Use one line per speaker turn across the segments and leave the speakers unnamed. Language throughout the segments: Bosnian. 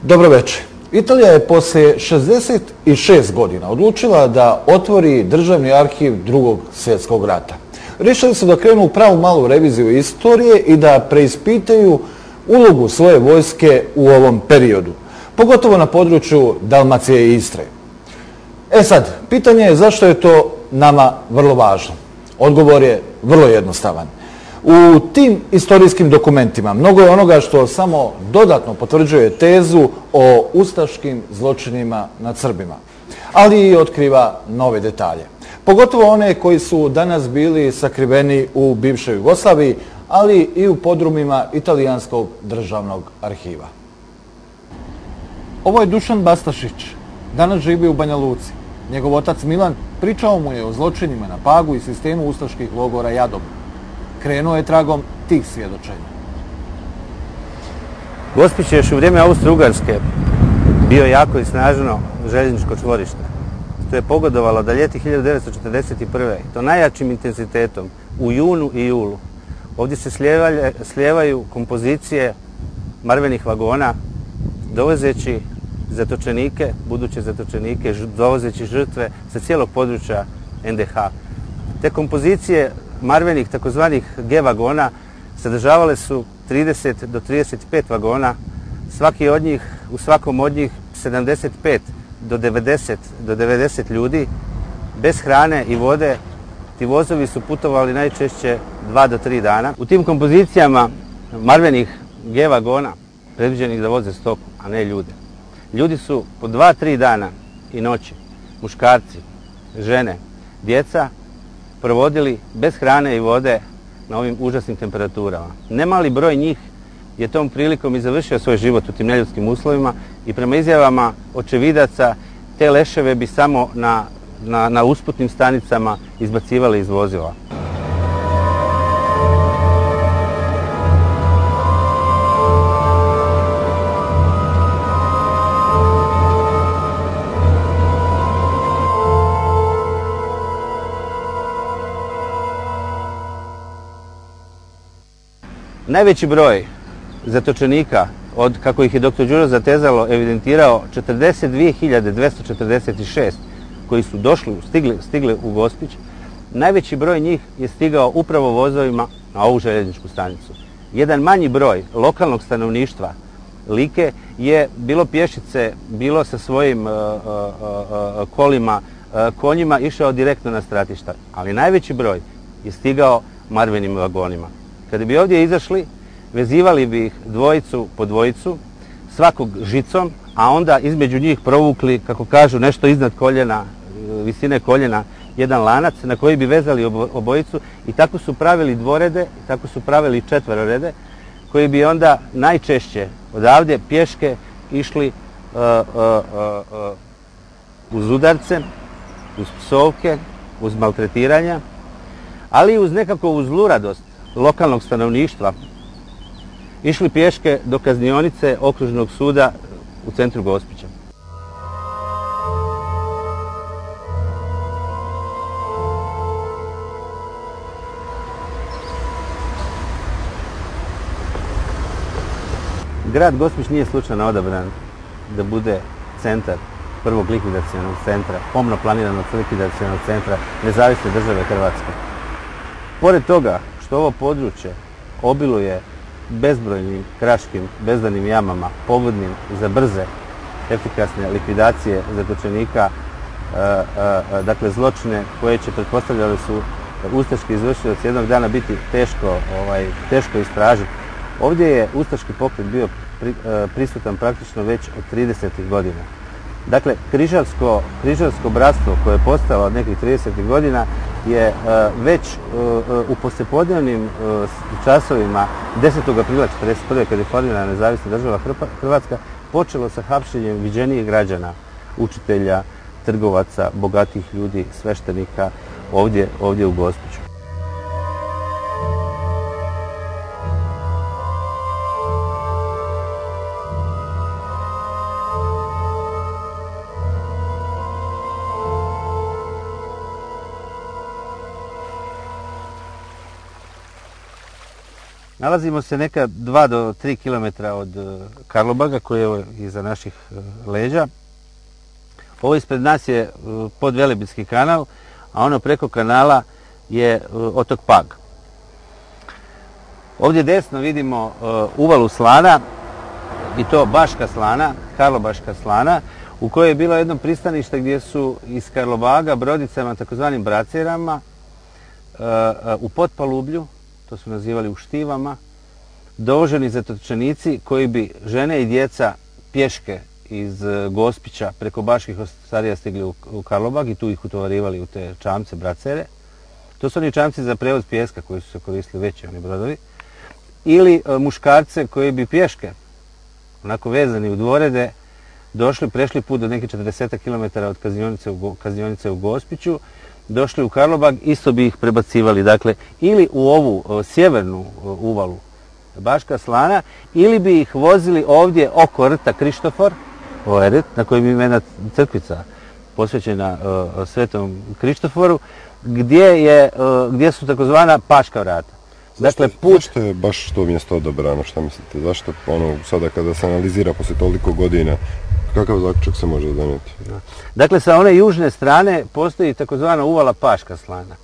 Dobro večer. Italija je poslije 66 godina odlučila da otvori državni arhiv Drugog svjetskog rata. Rješili su da krenu u pravu malu reviziju istorije i da preispitaju ulogu svoje vojske u ovom periodu, pogotovo na području Dalmacije i Istre. Sad, pitanje je zašto je to nama vrlo važno. Odgovor je vrlo jednostavan. U tim istorijskim dokumentima mnogo je onoga što samo dodatno potvrđuje tezu o ustaškim zločinima nad Srbima, ali i otkriva nove detalje. Pogotovo one koji su danas bili sakriveni u bivšoj Jugoslaviji, ali i u podrumima Italijanskog državnog arhiva. Ovo je Dušan Bastašić. Danas živi u Banja Luci. Njegov otac Milan pričao mu je o zločinima na Pagu i sistemu ustaških logora Jadov. Krenuo je tragom tih svjedočenja.
Gospić je još u vrijeme Austro-Ugarske bio jako i snažno željezničko čvorište. To je pogodovalo da ljeti 1941. to najjačim intenzitetom u junu i julu. Ovdje se slijevaju kompozicije marvenih vagona dovozeći zatočenike, buduće zatočenike, dovozeći žrtve sa cijelog područja NDH. Te kompozicije marvenih takozvanih G vagona sadržavale su 30 do 35 vagona, svaki od njih, u svakom od njih 75 do 90 ljudi, bez hrane i vode. Ti vozovi su putovali najčešće 2 do 3 dana. U tim kompozicijama marvenih G vagona, predviđenih da voze stoku, a ne ljude, ljudi su po 2-3 dana i noći, muškarci, žene, djeca, provodili bez hrane i vode na ovim užasnim temperaturama. Nemali broj njih je tom prilikom i završio svoj život u tim neljudskim uslovima i prema izjavama očevidaca te leševe bi samo na usputnim stanicama izbacivali iz vozila. Najveći broj zatočenika, od kako ih je dr. Đuro Zatezalo evidentirao, 42.246 koji su stigli u Gospić, najveći broj njih je stigao upravo vozovima na ovu željezničku stanicu. Jedan manji broj lokalnog stanovništva Like je bilo pješice, bilo sa svojim kolima, konjima išao direktno na stratišta, ali najveći broj je stigao marvenim vagonima. Kada bi ovdje izašli, vezivali bi ih dvojicu po dvojicu, svakog žicom, a onda između njih provukli, kako kažu, nešto iznad koljena, visine koljena, jedan lanac na koji bi vezali obojicu i tako su pravili dvorede, tako su pravili četverorede, koji bi onda najčešće odavdje pješke išli uz udarce, uz psovke, uz maltretiranja, ali i uz nekakvu zluradost lokalnog stanovništva, išli pješke do kaznionice okružnog suda u centru Gospića. Grad Gospić nije slučajno odabran da bude centar prvog likvidacionog centra, pomno planiranog likvidacionog centra Nezavisne države Hrvatske. Pored toga što ovo područje obiluje bezbrojnim kraškim, bezdanim jamama, pogodnim za brze, efikasne likvidacije zatočenika, dakle zločine koje će, pretpostavljali su, ustaški izvršioci jednog dana biti teško istražiti. Ovdje je ustaški pokret bio prisutan praktično već od 30. godina. Dakle, križarsko bratstvo koje je postalo od nekih 30. godina je već u poslijepodnevnim časovima 10. aprila 1941. kada je formirana Nezavisna država Hrvatska počelo sa hapšenjem viđenijih građana, učitelja, trgovaca, bogatih ljudi, sveštenika ovdje u Gospiću. Nalazimo se neka 2 do 3 km od Karlobaga, koji je iza naših leđa. Ovo ispred nas je podvelebitski kanal, a ono preko kanala je otok Pag. Ovdje desno vidimo uvalu Slana, i to Baška Slana, Karlobaška Slana, u kojoj je bilo jedno pristanište gdje su iz Karlobaga brodicama, takozvanim bracerama, u potpalublju, to su nazivali u štivama, dovoženi zatočenici koji bi žene i djeca pješke iz Gospića preko Baških Ostarija stigli u Karlobag i tu ih utovarivali u te čamce, bracere. To su oni čamci za prevoz pijeska koji su se koristili, veći oni brodovi. Ili muškarce koji bi pješke, onako vezani u dvorede, prešli put do neke 40 km od kaznionice u Gospiću, došli u Karlobag, isto bi ih prebacivali, dakle, ili u ovu sjevernu uvalu Baška Slana, ili bi ih vozili ovdje oko rta Krištofor, ovaj rt na kojem ima jedna crkvica posvećena Svetom Krištoforu, gdje su takozvana Paška vrata.
Dakle, zašto je baš to mjesto odabrano, šta mislite? Zašto sada kada se analizira poslije toliko godina, kakav zaključak se može donijeti?
Dakle, sa one južne strane postoji takozvana uvala Paška Slana.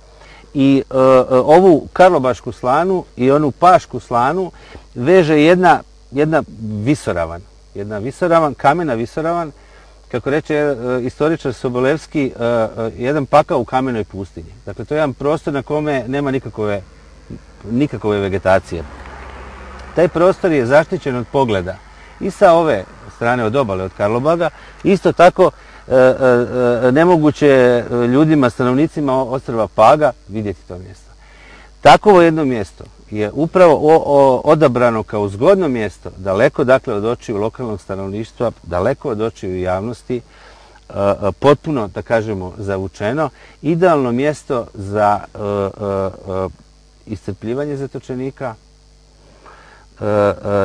I ovu Karlobašku Slanu i onu Pašku Slanu veže jedna visoravan, kamena visoravan, kako reče istoričar Sobolevski, jedan pakao u kamenoj pustinji. Dakle, to je jedan prostor na kome nema nikakove vegetacije. Taj prostor je zaštićen od pogleda i sa ove strane od obale, od Karlobaga. Isto tako nemoguće je ljudima, stanovnicima ostrva Paga vidjeti to mjesto. Takovo jedno mjesto je upravo odabrano kao zgodno mjesto, daleko dakle od očiju lokalnog stanovništva, daleko od očiju javnosti, potpuno, da kažemo, zavučeno, idealno mjesto za iscrpljivanje zatočenika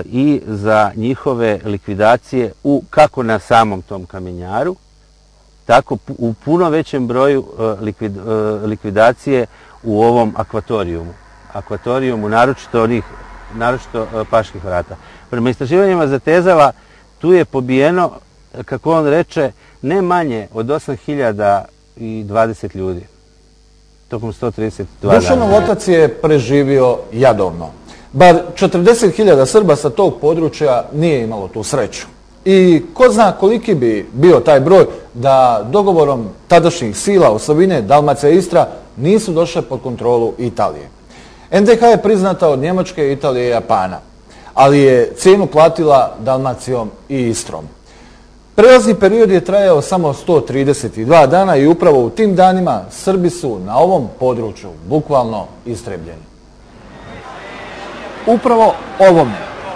i za njihove likvidacije kako na samom tom kamenjaru, tako u puno većem broju likvidacije u ovom akvatorijumu, naročito Paških vrata. Prema istraživanjima zatezala, tu je pobijeno, kako on reče, ne manje od 8020 ljudi. Tokom 132 dana.
Dušanov otac je preživio jadovno. Bar 40.000 Srba sa tog područja nije imalo tu sreću. I ko zna koliki bi bio taj broj da dogovorom tadašnjih sila osovine Dalmacija i Istra nisu došle pod kontrolu Italije. NDH je priznata od Njemačke, Italije i Japana, ali je cijenu platila Dalmacijom i Istrom. Prelazni period je trajao samo 132 dana i upravo u tim danima Srbi su na ovom području bukvalno istrebljeni. Upravo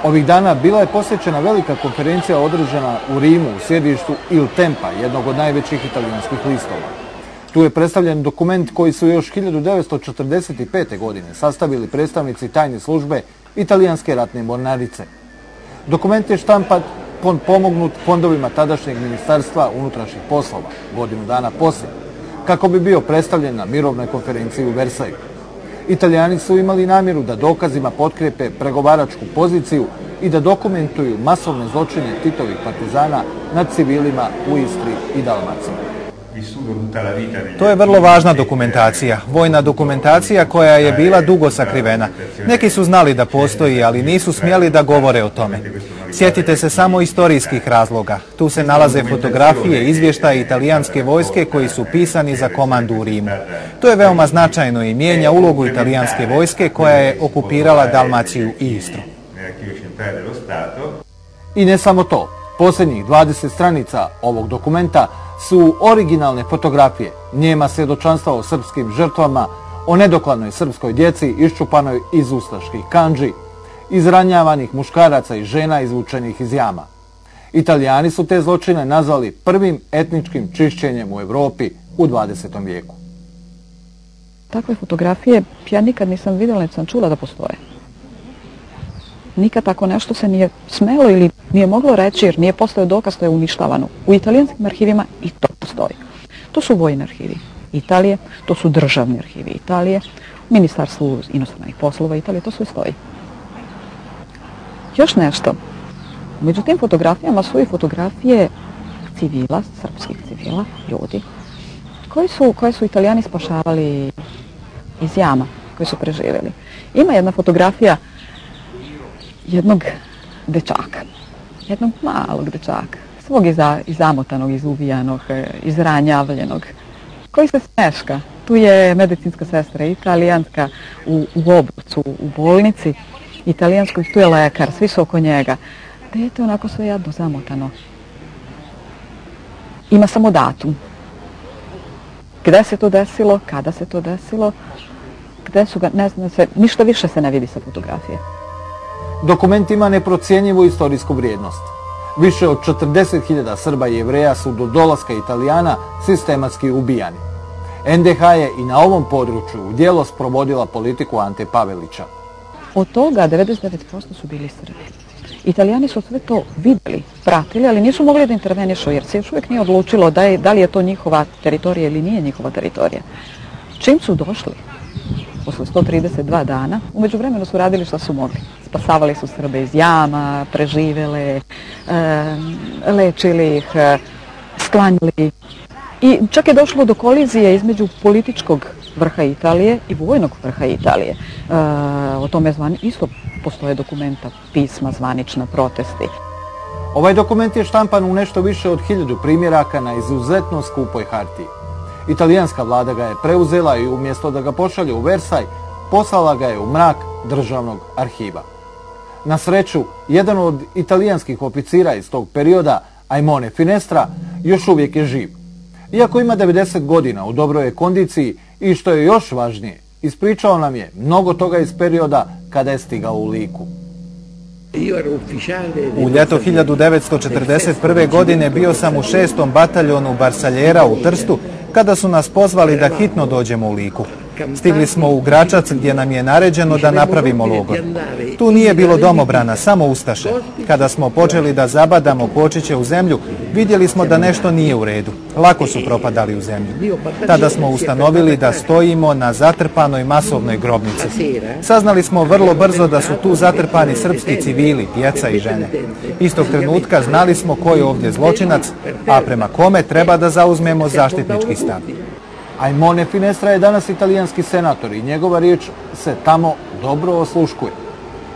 ovih dana bila je posvećena velika konferencija održana u Rimu u sjedištu Il Tempa, jednog od najvećih italijanskih listova. Tu je predstavljen dokument koji su još 1945. godine sastavili predstavnici tajne službe italijanske ratne mornarice. Dokument je štampat pomognut fondovima tadašnjeg ministarstva unutrašnjih poslova, godinu dana poslije, kako bi bio predstavljen na mirovnoj konferenciji u Versaju. Italijani su imali namjeru da dokazima potkrijepe pregovaračku poziciju i da dokumentuju masovne zločine Titovih partizana nad civilima u Istri i Dalmaciji.
To je vrlo važna dokumentacija, vojna dokumentacija koja je bila dugo sakrivena. Neki su znali da postoji, ali nisu smjeli da govore o tome. Sjetite se samo istorijskih razloga. Tu se nalaze fotografije, izvještaje italijanske vojske koji su pisani za komandu u Rimu. To je veoma značajno i mijenja ulogu italijanske vojske koja je okupirala Dalmaciju i Istru.
I ne samo to. Posljednjih 20 stranica ovog dokumenta su originalne fotografije, njema svjedočanstva o srpskim žrtvama, o nedokladnoj srpskoj djeci iščupanoj iz ustaških kandži, izranjavanih muškaraca i žena izvučenih iz jama. Italijani su te zločine nazvali prvim etničkim čišćenjem u Europi u 20. vijeku.
Takve fotografije ja nikad nisam vidjela, niti sam čula da postoje. Nikad tako nešto se nije smelo ili nije moglo reći jer nije postojao dokaz, to je uništavano. U italijanskim arhivima i to postoji. To su vojni arhivi Italije, to su državni arhivi Italije, Ministarstvu inostranih poslova Italije, to sve stoji. Još nešto. Među tim fotografijama su i fotografije civila, srpskih civila, ljudi, koje su Italijani spašavali iz jama, koji su preživjeli. Ima jedna fotografija jednog dečaka, jednog malog dečaka, svog izamotanog, izuvijanog, izranjavljenog, koji se smeška. Tu je medicinska sestra italijanska u obrucu, u bolnici italijanskoj, tu je lekar, svi su oko njega. Dete onako sve jadno zamotano. Ima samo datum. Gde se to desilo, kada se to desilo, gde su ga, ne zna se, ništa više se ne vidi sa fotografije.
Dokument ima neprocjenjivu istorijsku vrijednost. Više od 40.000 Srba i Jevreja su do dolaska Italijana sistematski ubijani. NDH je i na ovom području u djelo sprovodila politiku Ante Pavelića.
Od toga 99% su bili Srbi. Italijani su sve to vidjeli, pratili, ali nisu mogli da intervenišu jer se još uvijek nije odlučilo da li je to njihova teritorija ili nije njihova teritorija. Čim su došli, posle 132 dana, u međuvremenu su radili što su mogli. Spasavali su Srbe iz jama, preživele, lečili ih, sklanjali. I čak je došlo do kolizije između političkog vrha Italije i vojnog vrha Italije. O tome isto postoje dokumenta, pisma, zvanična, protesti.
Ovaj dokument je štampan u nešto više od 1000 primjeraka na izuzetno skupoj hartiji. Italijanska vlada ga je preuzela i umjesto da ga pošalje u Versaj, poslala ga je u mrak državnog arhiva. Na sreću, jedan od italijanskih oficira iz tog perioda, Aimone Finestra, još uvijek je živ. Iako ima 90 godina, u dobroj je kondiciji i što je još važnije, ispričao nam je mnogo toga iz perioda kada je stigao u Liku.
U ljeto 1941. godine bio sam u 6. bataljonu Barsaljera u Trstu kada su nas pozvali da hitno dođemo u Liku. Stigli smo u Gračac gdje nam je naređeno da napravimo logor. Tu nije bilo domobrana, samo ustaše. Kada smo počeli da zabadamo kočiće u zemlju, vidjeli smo da nešto nije u redu. Lako su propadali u zemlju. Tada smo ustanovili da stojimo na zatrpanoj masovnoj grobnici. Saznali smo vrlo brzo da su tu zatrpani srpski civili, djeca i žene. Istog trenutka znali smo ko je ovdje zločinac, a prema kome treba da zauzmemo zaštitnički stav.
Aimone Finestra je danas italijanski senator i njegova riječ se tamo dobro osluškuje.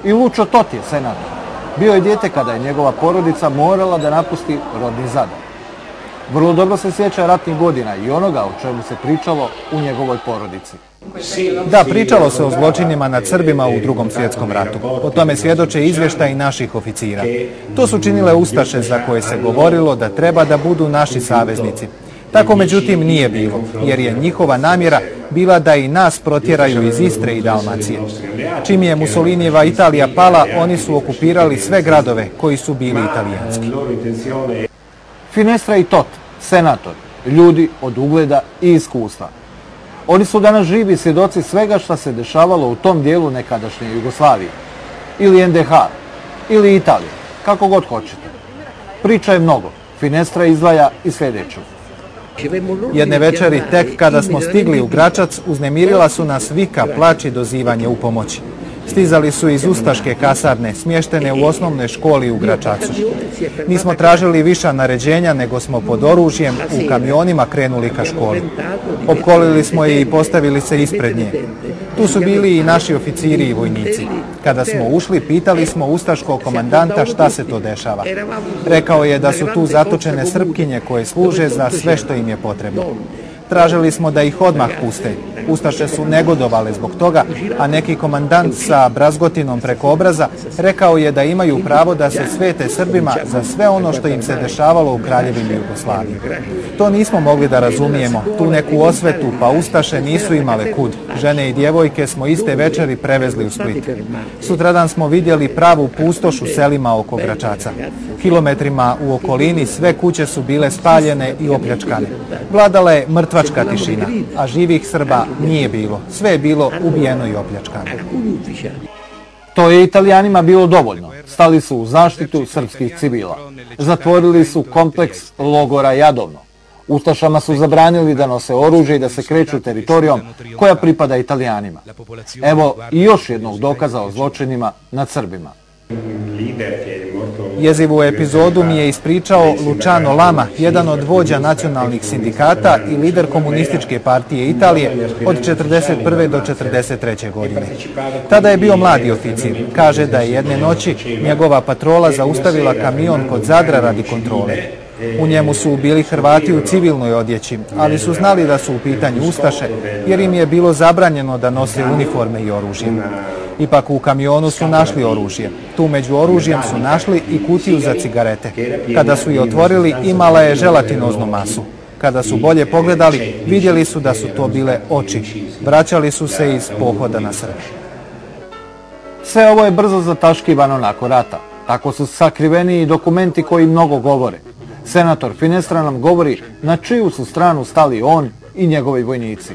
I Lucio Totti je senator. Bio je dijete kada je njegova porodica morala da napusti rodni Zadar. Vrlo dobro se sjeća ratnih godina i onoga o čemu se pričalo u njegovoj porodici.
Da, pričalo se o zločinima nad Srbima u Drugom svjetskom ratu. O tome svjedoče izvještaji naših oficira. To su činile ustaše za koje se govorilo da treba da budu naši saveznici. Tako međutim nije bilo, jer je njihova namjera bila da i nas protjeraju iz Istre i Dalmacije. Čim je Mussolinijeva Italija pala, oni su okupirali sve gradove koji su bili italijanski.
Finestra i Totti, senator, ljudi od ugleda i iskustva. Oni su danas živi svjedoci svega što se dešavalo u tom dijelu nekadašnje Jugoslavije. Ili NDH, ili Italije, kako god hoćete. Priča je mnogo. Finestra izdvaja i sljedeću.
Jedne večeri, tek kada smo stigli u Gračac, uznemirila su nas vika, plać i dozivanje u pomoći. Stizali su iz ustaške kasarne, smještene u osnovnoj školi u Gračacu. Nismo tražili viša naređenja, nego smo pod oružjem u kamionima krenuli ka školi. Opkolili smo je i postavili se ispred nje. Tu su bili i naši oficiri i vojnici. Kada smo ušli, pitali smo ustaškog komandanta šta se to dešava. Rekao je da su tu zatočene Srpkinje koje služe za sve što im je potrebno. Tražili smo da ih odmah puste. Ustaše su negodovale zbog toga, a neki komandant sa brazgotinom preko obraza rekao je da imaju pravo da se svete Srbima za sve ono što im se dešavalo u Kraljevini Jugoslaviji. To nismo mogli da razumijemo, tu neku osvetu, pa ustaše nisu imale kud. Žene i djevojke smo iste večeri prevezli u Split. Sutradan smo vidjeli pravu pustoš u selima oko Gračaca. Kilometrima u okolini sve kuće su bile spaljene i opljačkane. Vladala je mrtvačka tišina, a živih Srba nije bilo. Sve je bilo ubijeno i opljačkano.
To je Italijanima bilo dovoljno. Stali su u zaštitu srpskih civila. Zatvorili su kompleks logora Jadovno. Ustašama su zabranili da nose oružje i da se kreću teritorijom koja pripada Italijanima. Evo i još jednog dokaza o zločinima nad Srbima.
Jezivu epizodu mi je ispričao Luciano Lama, jedan od vođa nacionalnih sindikata i lider komunističke partije Italije od 1941. do 1943. godine. Tada je bio mladi oficir. Kaže da je jedne noći njegova patrola zaustavila kamion kod Zadra radi kontrole. U njemu su bili Hrvati u civilnoj odjeći, ali su znali da su u pitanju ustaše, jer im je bilo zabranjeno da nose uniforme i oružje. Ipak u kamionu su našli oružje. Tu među oružjem su našli i kutiju za cigarete. Kada su je otvorili, imala je želatinoznu masu. Kada su bolje pogledali, vidjeli su da su to bile oči. Vraćali su se iz pohoda na Srbiju.
Sve ovo je brzo zataškivano nakon rata. Tako su sakriveni i dokumenti koji mnogo govore. Senator Finestra nam govori na čiju su stranu stali on i njegovi vojnici.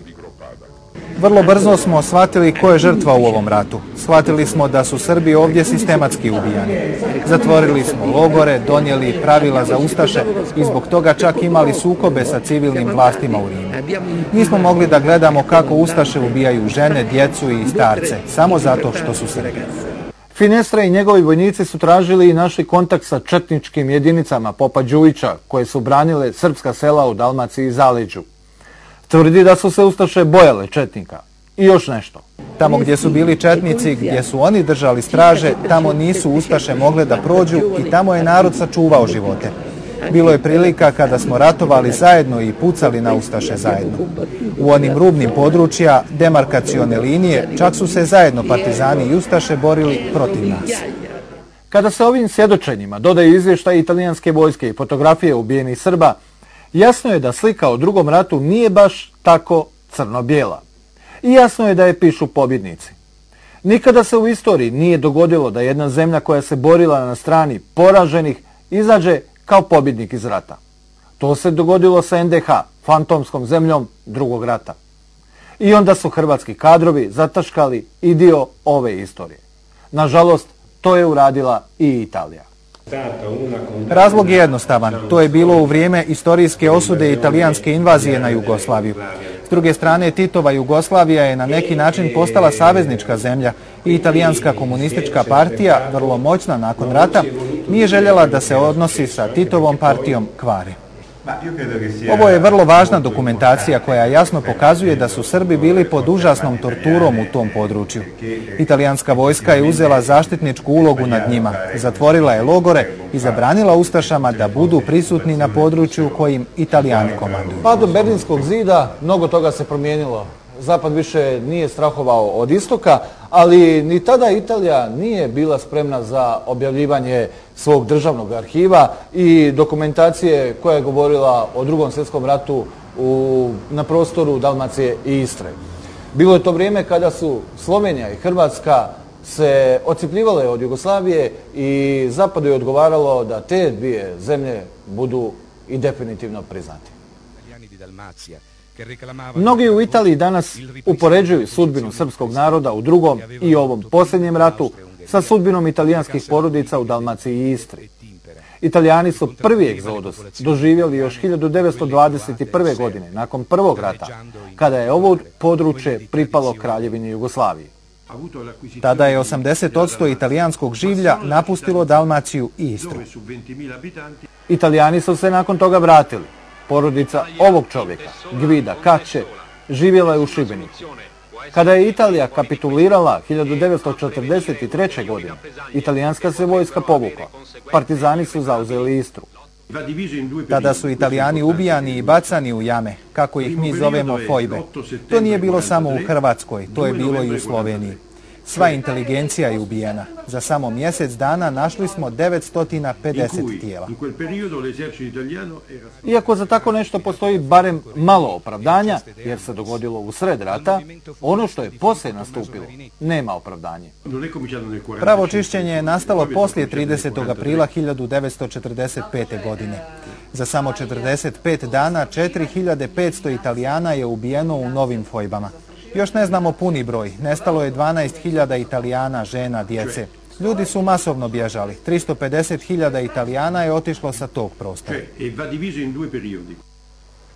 Vrlo brzo smo shvatili ko je žrtva u ovom ratu. Shvatili smo da su Srbi ovdje sistematski ubijani. Zatvorili smo logore, donijeli pravila za ustaše i zbog toga čak imali sukobe sa civilnim vlastima u Rimu. Nismo mogli da gledamo kako ustaše ubijaju žene, djecu i starce, samo zato što su Srbi.
Finestra i njegovi vojnici su tražili i našli kontakt sa četničkim jedinicama Popa Đujića, koje su branile srpska sela u Dalmaciji i Zaleđu. Tvrdi da su se ustaše bojale četnika. I još nešto.
Tamo gdje su bili četnici, gdje su oni držali straže, tamo nisu ustaše mogle da prođu i tamo je narod sačuvao živote. Bilo je prilika kada smo ratovali zajedno i pucali na ustaše zajedno. U onim rubnim područja, demarkacione linije, čak su se zajedno partizani i ustaše borili protiv nas.
Kada se ovim svjedočenjima dodaju izvještaje italijanske vojske i fotografije ubijenih Srba, jasno je da slika o drugom ratu nije baš tako crno-bijela. I jasno je da je pišu pobjednici. Nikada se u istoriji nije dogodilo da jedna zemlja koja se borila na strani poraženih izađe kao pobjednik iz rata. To se dogodilo sa NDH, fantomskom zemljom drugog rata. I onda su hrvatski kadrovi zataškali i dio ove istorije. Nažalost, to je uradila i Italija.
Razlog je jednostavan. To je bilo u vrijeme istorijske osude italijanske invazije na Jugoslaviju. S druge strane, Titova Jugoslavija je na neki način postala saveznička zemlja i italijanska komunistička partija, vrlo moćna nakon rata, nije željela da se odnosi sa Titovom partijom kvari. Ovo je vrlo važna dokumentacija koja jasno pokazuje da su Srbi bili pod užasnom torturom u tom području. Italijanska vojska je uzela zaštitničku ulogu nad njima, zatvorila je logore i zabranila ustašama da budu prisutni na području kojim Italijani komanduju.
Padom Berlinskog zida mnogo toga se promijenilo. Zapad više nije strahovao od istoka, ali ni tada Italija nije bila spremna za objavljivanje svog državnog arhiva i dokumentacije koja je govorila o Drugom svjetskom ratu na prostoru Dalmacije i Istre. Bilo je to vrijeme kada su Slovenija i Hrvatska se odcjepljivale od Jugoslavije i Zapadu je odgovaralo da te dvije zemlje budu i definitivno priznati. Mnogi u Italiji danas upoređuju sudbinu srpskog naroda u drugom i ovom posljednjem ratu sa sudbinom italijanskih porodica u Dalmaciji i Istri. Italijani su prvi egzodus doživjeli još 1921. godine, nakon prvog rata, kada je ovo područje pripalo Kraljevini Jugoslaviji.
Tada je 80% italijanskog življa napustilo Dalmaciju i Istru.
Italijani su se nakon toga vratili. Porodica ovog čovjeka, Gvida Kače, živjela je u Šibeniku. Kada je Italija kapitulirala 1943. godine, italijanska se vojska povukla. Partizani su zauzeli Istru.
Tada su Italijani ubijani i bacani u jame, kako ih mi zovemo fojbe. To nije bilo samo u Hrvatskoj, to je bilo i u Sloveniji. Sva inteligencija je ubijena. Za samo mjesec dana našli smo 950 tijela.
Iako za tako nešto postoji barem malo opravdanja, jer se dogodilo u sred rata, ono što je poslije nastupilo nema opravdanje.
Pravo čišćenje je nastalo poslije 30. aprila 1945. godine. Za samo 45 dana 4500 Italijana je ubijeno u novim fojbama. Još ne znamo puni broj. Nestalo je 12.000 Italijana, žena, djece. Ljudi su masovno bježali. 350.000 Italijana je otišlo sa tog prostora.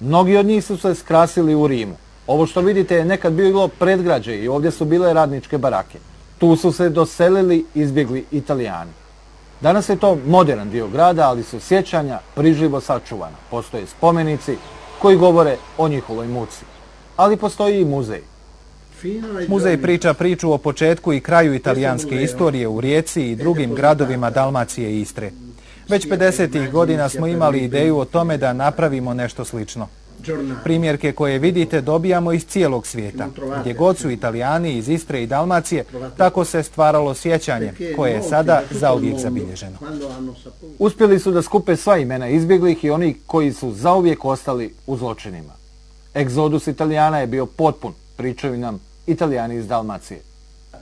Mnogi od njih su se skrasili u Rimu. Ovo što vidite je nekad bilo predgrađe i ovdje su bile radničke barake. Tu su se doselili izbjegli Italijani. Danas je to moderan dio grada, ali su sjećanja priživo sačuvana. Postoje spomenici koji govore o njihovoj muci. Ali postoji i muzej.
Muzej priča priču o početku i kraju italijanske istorije u Rijeci i drugim gradovima Dalmacije i Istre. Već 50. godina smo imali ideju o tome da napravimo nešto slično. Primjerke koje vidite dobijamo iz cijelog svijeta. Gdje god su Italijani iz Istre i Dalmacije, tako se stvaralo sjećanje, koje je sada zauvijek zabilježeno.
Uspjeli su da skupe sva imena izbjeglih i oni koji su zauvijek ostali u zločinima. Egzodus Italijana je bio potpun, pričaju nam Italijani iz Dalmacije.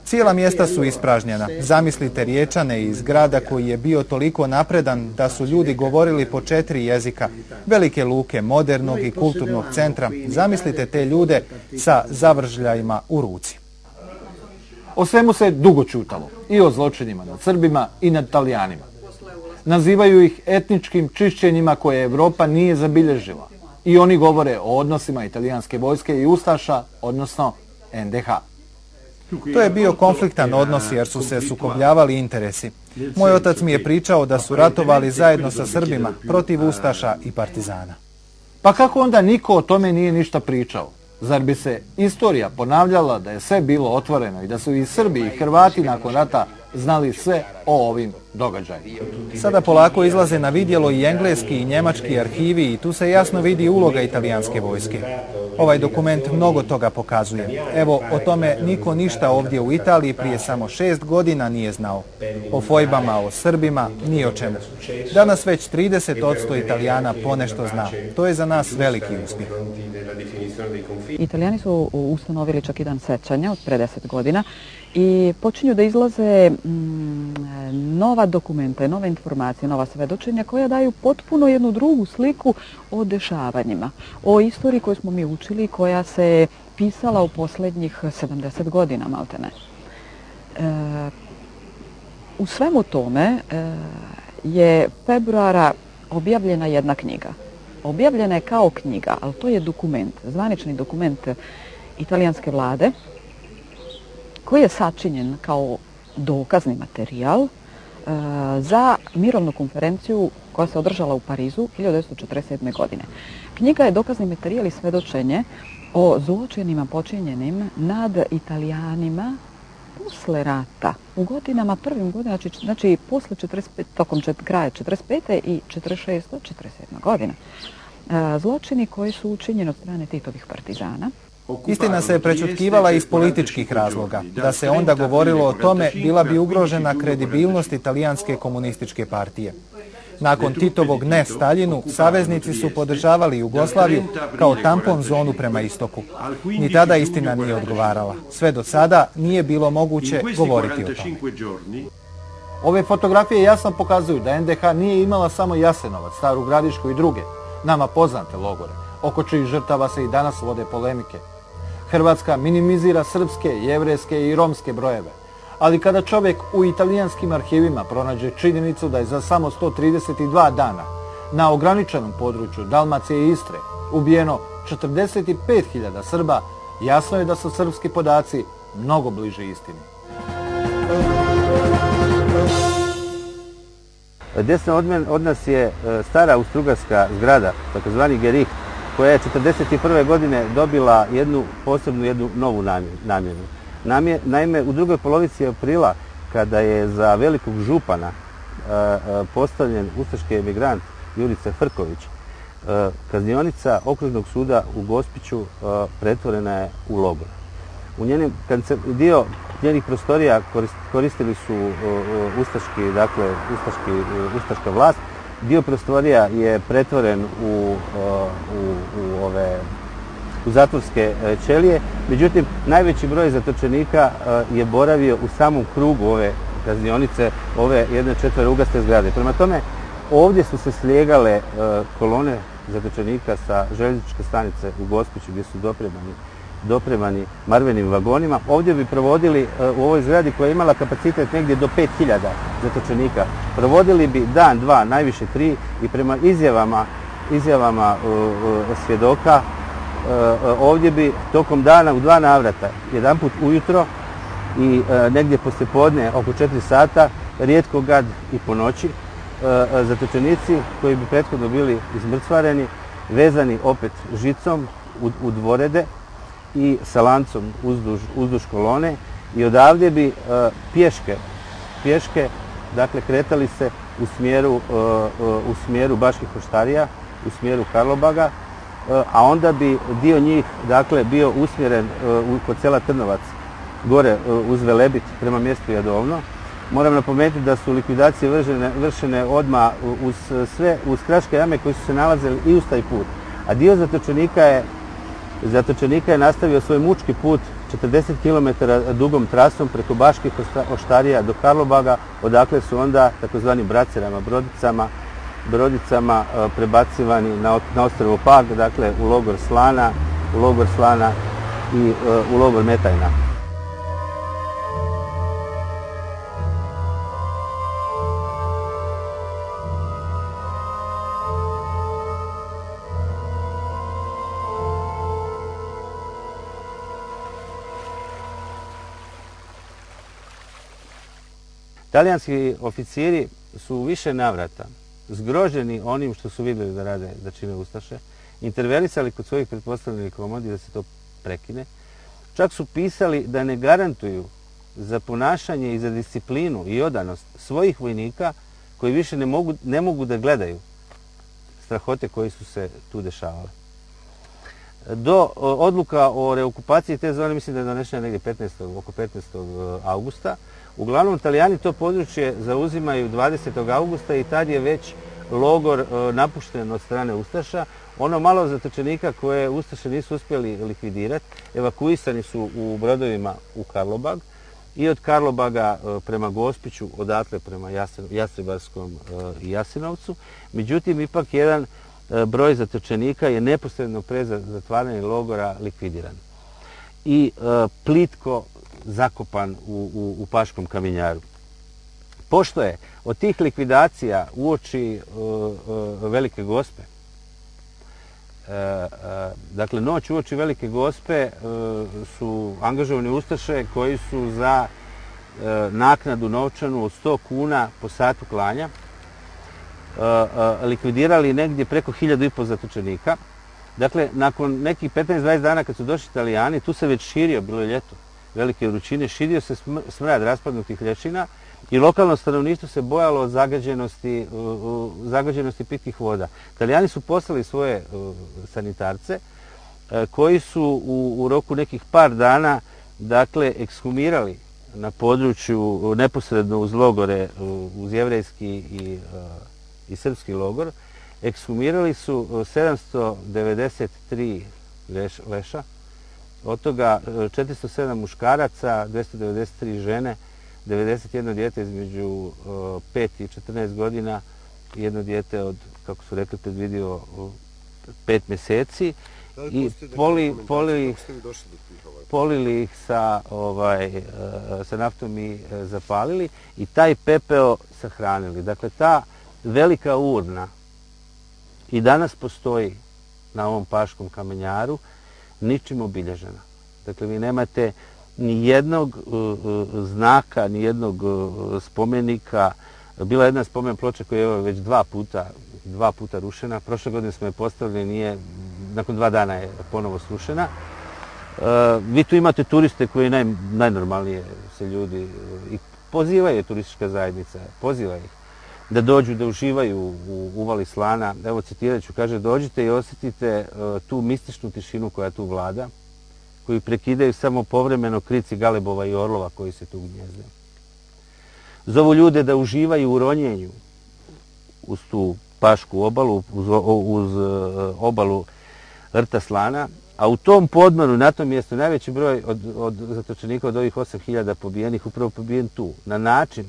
Cijela mjesta su ispražnjena. Zamislite Riječane iz grada koji je bio toliko napredan da su ljudi govorili po 4 jezika. Velike luke, modernog i kulturnog centra. Zamislite te ljude sa zavržljajima u ruci.
O svemu se dugo čutalo. I o zločinima nad Srbima i nad Talijanima. Nazivaju ih etničkim čišćenjima koje Europa nije zabilježila. I oni govore o odnosima italijanske vojske i ustaša, odnosno NDH.
To je bio konfliktan odnos jer su se sukobljavali interesi. Moj otac mi je pričao da su ratovali zajedno sa Srbima protiv ustaša i partizana.
Pa kako onda niko o tome nije ništa pričao? Zar bi se istorija ponavljala da je sve bilo otvoreno i da su i Srbi i Hrvati nakon rata znali sve o ovim događajima?
Sada polako izlaze na vidjelo i engleski i njemački arhivi i tu se jasno vidi uloga italijanske vojske. Ovaj dokument mnogo toga pokazuje. Evo, o tome niko ništa ovdje u Italiji prije samo 6 godina nije znao. O fojbama, o Srbima, ni o čemu. Danas već 30% Italijana ponešto zna. To je za nas veliki uspjeh.
Italijani su ustanovili čak i dan sećanja od pre 10 godina i počinju da izlaze nova dokumenta, nove informacije, nova svedočenja koja daju potpuno jednu drugu sliku o dešavanjima, o istoriji koju smo mi učili, koja se pisala u posljednjih 70 godina, maltene. U svemu tome je februara objavljena jedna knjiga. Objavljena je kao knjiga, ali to je dokument, zvanični dokument italijanske vlade, koji je sačinjen kao dokazni materijal za mirovnu konferenciju koja se održala u Parizu 1947. godine. Knjiga je dokazni materijal i svedočenje o zločinima počinjenim nad Italijanima posle rata, u godinama, prvim godinama, znači posle 45, tokom kraja 45. i 46. 47. godina. Zločini koji su učinjeni od strane Titovih partizana.
Istina se prečutkivala iz političkih razloga. Da se onda govorilo o tome, bila bi ugrožena kredibilnost italijanske komunističke partije. Nakon Titovog ne Staljinu, saveznici su podržavali Jugoslaviju kao tampon zonu prema istoku. Ni tada istina nije odgovarala. Sve do sada nije bilo moguće govoriti o tome.
Ove fotografije jasno pokazuju da NDH nije imala samo Jasenovac, Staru Gradišku i druge, nama poznate logore, oko čijih žrtava se i danas vode polemike. Hrvatska minimizira srpske, jevrejske i romske brojeve. Ali kada čovjek u italijanskim arhivima pronađe činjenicu da je za samo 132 dana na ograničenom području Dalmacije i Istre ubijeno 45.000 Srba, jasno je da su srpski podaci mnogo bliže istini.
Desno od nas je stara austrougarska zgrada, takozvani Gericht, koja je 1941. godine dobila jednu novu namjenu. Naime, u drugoj polovici aprila, kada je za velikog župana postavljen ustaški emigrant Jurica Frković, kaznionica okružnog suda u Gospiću pretvorena je u logor. Dio njenih prostorija koristili su ustaška vlast. Dio prostorija je pretvoren u zatvorske ćelije. Međutim, najveći broj zatočenika je boravio u samom krugu ove kaznionice, ove jedne četverougaste zgrade. Prema tome, ovdje su se slijegale kolone zatočenika sa željezničke stanice u Gospiću gdje su dopremani marvenim vagonima. Ovdje bi provodili u ovoj zgradi koja je imala kapacitet negdje do 5.000 zatočenika. Provodili bi dan, dva, najviše 3 i prema izjavama svjedoka ovdje bi tokom dana u 2 navrata, jedanput ujutro i negdje poslijepodne oko 4 sata, rijetko gad i po noći, zatočenici koji bi prethodno bili izmrcvareni, vezani opet žicom u dvorede i sa lancom uzduž kolone i odavdje bi pješke dakle, kretali se u smjeru Baških Oštarija, u smjeru Karlobaga, a onda bi dio njih dakle, bio usmjeren kod sela Trnovac, gore uz Velebit prema mjestu Jadovno. Moram napomenuti da su likvidacije vršene odmah uz kraške jame koji su se nalazili i uz taj put. A dio zatočenika je nastavio svoj mučki put 40 km dugom trasom preko Baških Oštarija do Karlobaga, odakle su onda takozvanim bracerama, brodicama prebacivani na ostrvo Pag, dakle u logor Slana i u logor Metajna. Talijanski oficiri su u više navrata zgroženi onim što su vidjeli da čine ustaše, intervenisali kod svojih pretpostavljenih komandi da se to prekine. Čak su pisali da ne garantuju za ponašanje i za disciplinu i odanost svojih vojnika koji više ne mogu da gledaju strahote koje su se tu dešavale. Do odluka o reokupaciji te zone, mislim da je donešena negdje oko 15. augusta. Uglavnom, Talijani to područje zauzimaju 20. augusta i tad je već logor napušten od strane ustaša. Ono malo zatočenika koje ustaše nisu uspjeli likvidirati, evakuisani su u brodovima u Karlobag i od Karlobaga prema Gospiću, odatle prema Jastrebarskom i Jasenovcu. Međutim, ipak jedan broj zatočenika je neposredno pre zatvaranje logora likvidiran i plitko zakopan u Paškom kamenjaru. Pošto je od tih likvidacija uoči Velike Gospe, dakle noć uoči Velike Gospe su angažovani ustaše koji su za naknadu novčanu od 100 kuna po satu klanja likvidirali negdje preko 1500 zatočenika. Dakle, nakon nekih 15-20 dana kad su došli Italijani, tu se već širio, bilo je ljeto, velike vrućine, širio se smrad raspadnutih lječina i lokalno stanovništvo se bojalo zagađenosti pitkih voda. Italijani su poslali svoje sanitarce koji su u roku nekih par dana dakle, ekshumirali na području neposredno uz logore, uz jevrejski i srpski logor, ekshumirali su 793 leša, od toga 407 muškaraca, 293 žene, 91 dijete između 5 i 14 godina i jedno dijete od, kako su rekli, predvidio 5 mjeseci. I polili ih sa naftom i zapalili i taj pepeo sahranili. Dakle, ta velika urna i danas postoji na ovom Paškom kamenjaru, ničim obilježena. Dakle, vi nemate ni jednog znaka, ni jednog spomenika. Bila je jedna spomen ploča koja je već dva puta rušena. Prošle godine smo je postavili, nakon 2 dana je ponovo srušena. Vi tu imate turiste koji najnormalnije se ljudi i pozivaju turistička zajednica, poziva ih da dođu, da uživaju u uvali Slana. Evo citirat ću, kaže, dođite i osjetite tu mističnu tišinu koja tu vlada, koju prekidaju samo povremeno krici galebova i orlova koji se tu gnjezde. Zovu ljude da uživaju u ronjenju uz tu Pašku obalu, uz obalu rta Slana, a u tom podmoru, na tom mjestu, najveći broj od zatočenika od ovih 8000 pobijenih, upravo pobijen tu, na način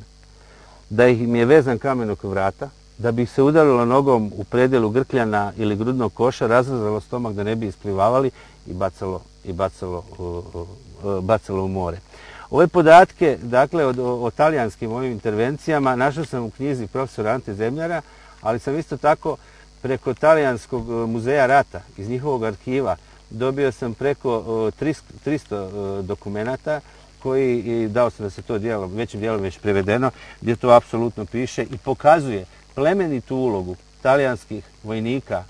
da im je vezan kamen oko vrata, da bi ih se udarilo nogom u predjelu grkljana ili grudnog koša, razrezalo stomak da ne bi isplivavali i bacalo u more. Ove podatke, dakle, o talijanskim ovim intervencijama našao sam u knjizi profesora Ante Zemljara, ali sam isto tako preko Talijanskog muzeja rata, iz njihovog arhiva, dobio sam preko 300 dokumenata koji, i dao sam da se to većim dijelom već prevedeno, gdje to apsolutno piše i pokazuje plemenitu ulogu talijanskih vojnika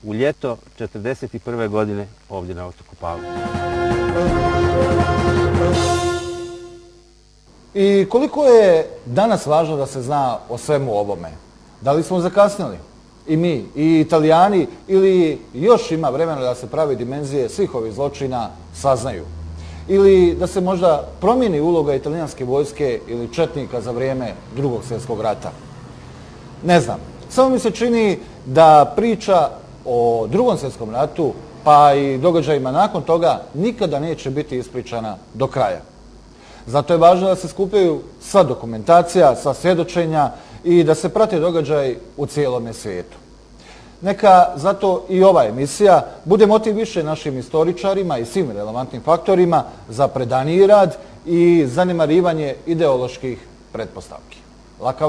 u ljeto 1941. godine ovdje na otoku Pagu.
I koliko je danas važno da se zna o svemu ovome? Da li smo zakasnili? I mi, i Italijani, ili još ima vremena da se prave dimenzije svih ovih zločina saznaju? Ili da se možda promijeni uloga italijanske vojske ili četnika za vrijeme Drugog svjetskog rata? Ne znam. Samo mi se čini da priča o Drugom svjetskom ratu, pa i događajima nakon toga, nikada neće biti ispričana do kraja. Zato je važno da se skupljaju sva dokumentacija, sva svjedočenja i da se prate događaj u cijelome svijetu. Neka zato i ova emisija bude motiv više našim istoričarima i svim relevantnim faktorima za predaniji rad i zanemarivanje ideoloških pretpostavki. Laka